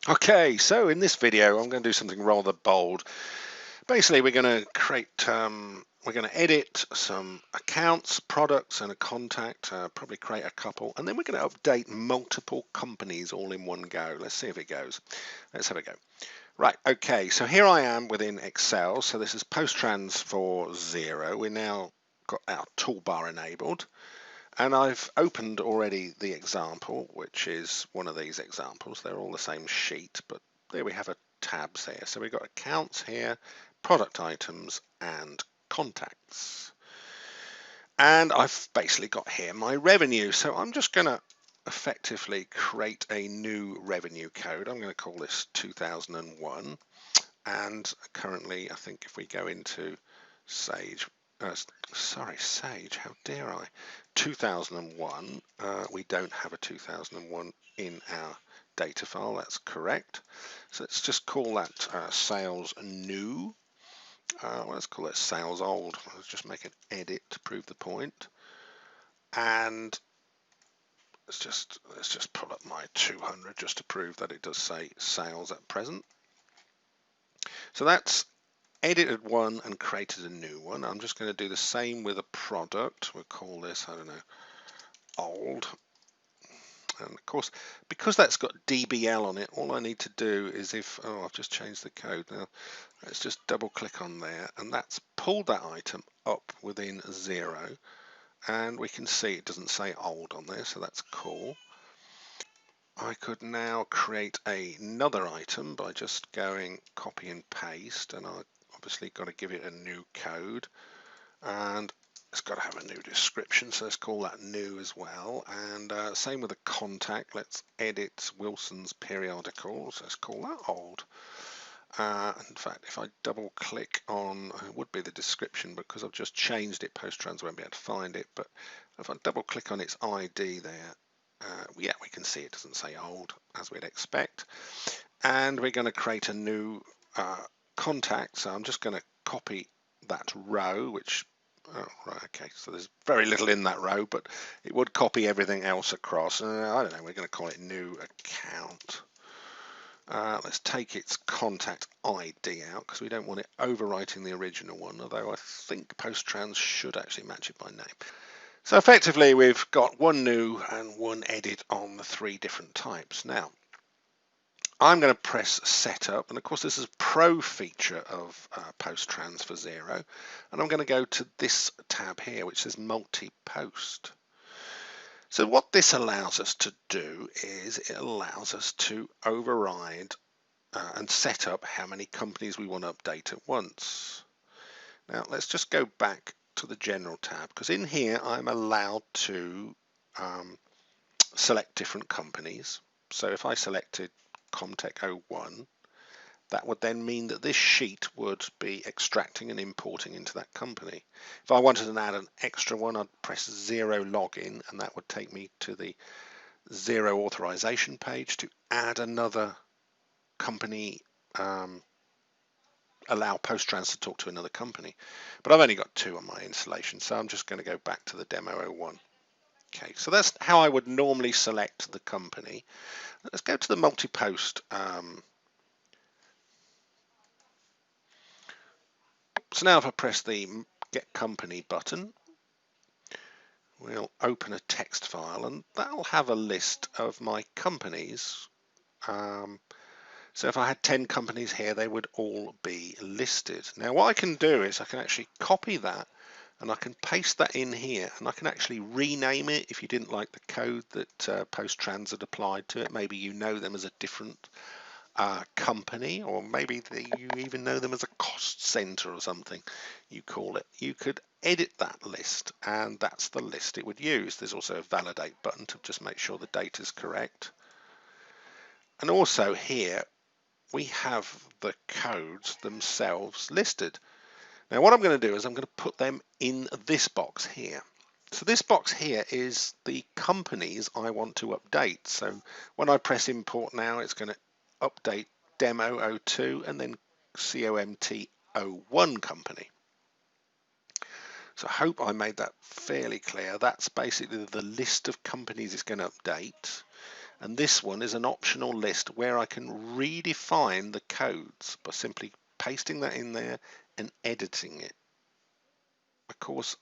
Okay, so in this video, I'm going to do something rather bold. Basically, we're going to we're going to edit some accounts, products, and a contact, probably create a couple, and then we're going to update multiple companies all in one go. Let's see if it goes. Let's have a go. Right, okay, so here I am within Excel. So this is PostTrans for Xero. We're now got our toolbar enabled. And I've opened already the example, which is one of these examples. They're all the same sheet, but there we have a tabs here. So we've got accounts here, product items, and contacts. And I've basically got here my revenue. So I'm just going to effectively create a new revenue code. I'm going to call this 2001. And currently, I think if we go into Sage, Sage, how dare I? 2001, we don't have a 2001 in our data file, that's correct. So let's just call that sales new. Let's call it sales old. Let's just make an edit to prove the point. And let's just pull up my 200 just to prove that it does say sales at present. So that's edited one and created a new one. I'm just going to do the same with a product. We'll call this, I don't know, old. And of course, because that's got DBL on it, all I need to do is I've just changed the code now. Let's just double click on there, and that's pulled that item up within Xero. And we can see it doesn't say old on there, so that's cool. I could now create another item by just going copy and paste, and I obviously got to give it a new code, and it's got to have a new description, so let's call that new as well. And same with the contact. Let's edit Wilson's periodicals. Let's call that old. In fact, if I double click on, it would be the description, because I've just changed it, PostTrans won't be able to find it, but if I double click on its ID there, yeah, we can see it doesn't say old, as we'd expect. And we're going to create a new contact. So I'm just going to copy that row, which, oh, right, okay, so there's very little in that row, but it would copy everything else across. I don't know, we're going to call it new account. Let's take its contact ID out, because we don't want it overwriting the original one, although I think PostTrans should actually match it by name. So effectively, we've got one new and one edit on the three different types. Now, I'm going to press setup, and of course this is a pro feature of PostTrans for Xero, and I'm going to go to this tab here which says multi-post. So what this allows us to do is it allows us to override and set up how many companies we want to update at once. Now let's just go back to the general tab, because in here I'm allowed to select different companies. So if I selected Comtech 01, that would then mean that this sheet would be extracting and importing into that company. If I wanted to add an extra one, I'd press Xero login, and that would take me to the Xero authorization page to add another company, allow PostTrans to talk to another company. But I've only got two on my installation, so I'm just going to go back to the demo 01. Okay, so that's how I would normally select the company. Let's go to the multi-post. So now if I press the Get Company button, we'll open a text file, and that'll have a list of my companies. So if I had 10 companies here, they would all be listed. Now what I can do is I can actually copy that, and I can paste that in here, and I can actually rename it if you didn't like the code that PostTrans had applied to it. Maybe you know them as a different company, or maybe you even know them as a cost center or something, you call it. You could edit that list, and that's the list it would use. There's also a validate button to just make sure the data is correct. And also here we have the codes themselves listed. Now what I'm going to do is I'm going to put them in this box here. So this box here is the companies I want to update. So when I press import now, it's going to update demo 02 and then COMT 01 company. So I hope I made that fairly clear. That's basically the list of companies it's going to update. And this one is an optional list where I can redefine the codes by simply pasting that in there and editing it. Of course,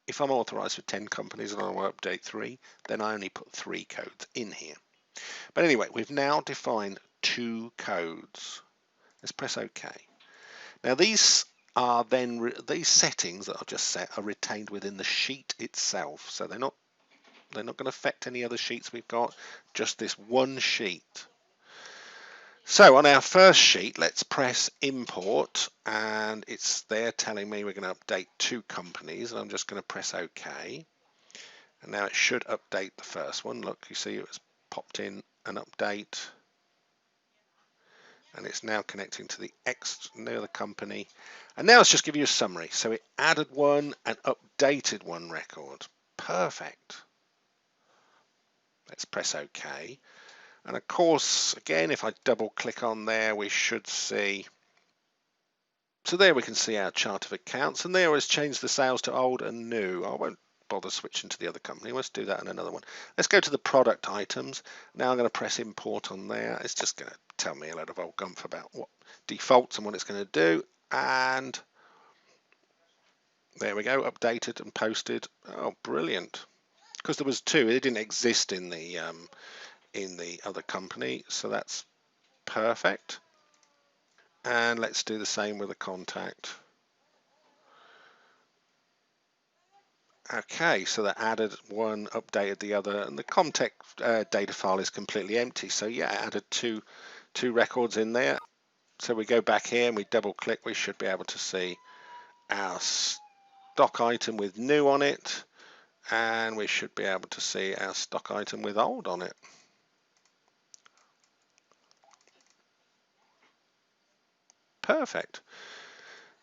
if I'm authorized for 10 companies and I want to update 3, then I only put 3 codes in here. But anyway, we've now defined 2 codes. Let's press OK. Now these are then these settings that I've just set are retained within the sheet itself, so they're not going to affect any other sheets we've got, just this one sheet. So on our first sheet, let's press import, and it's there telling me we're going to update 2 companies, and I'm just going to press OK. And now it should update the first one. Look, you see it's popped in an update, and it's now connecting to the other company. And now let's just give you a summary. So it added 1 and updated 1 record. Perfect. Let's press OK. And of course, again, if I double click on there, we should see. So there we can see our chart of accounts, and there has changed the sales to old and new. I won't bother switching to the other company. Let's do that in another one. Let's go to the product items. Now I'm going to press import on there. It's just going to tell me a load of old gumph about what defaults and what it's going to do. And there we go, updated and posted. Oh, brilliant. Because there was 2, it didn't exist in the other company, so that's perfect. And let's do the same with a contact. Okay, so that added 1, updated the other, and the contact data file is completely empty. So yeah, it added two records in there. So we go back here and we double click, we should be able to see our stock item with new on it, and we should be able to see our stock item with old on it. Perfect.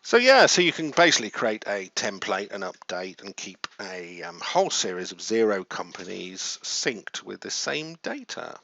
So yeah, so you can basically create a template and update and keep a whole series of Xero companies synced with the same data.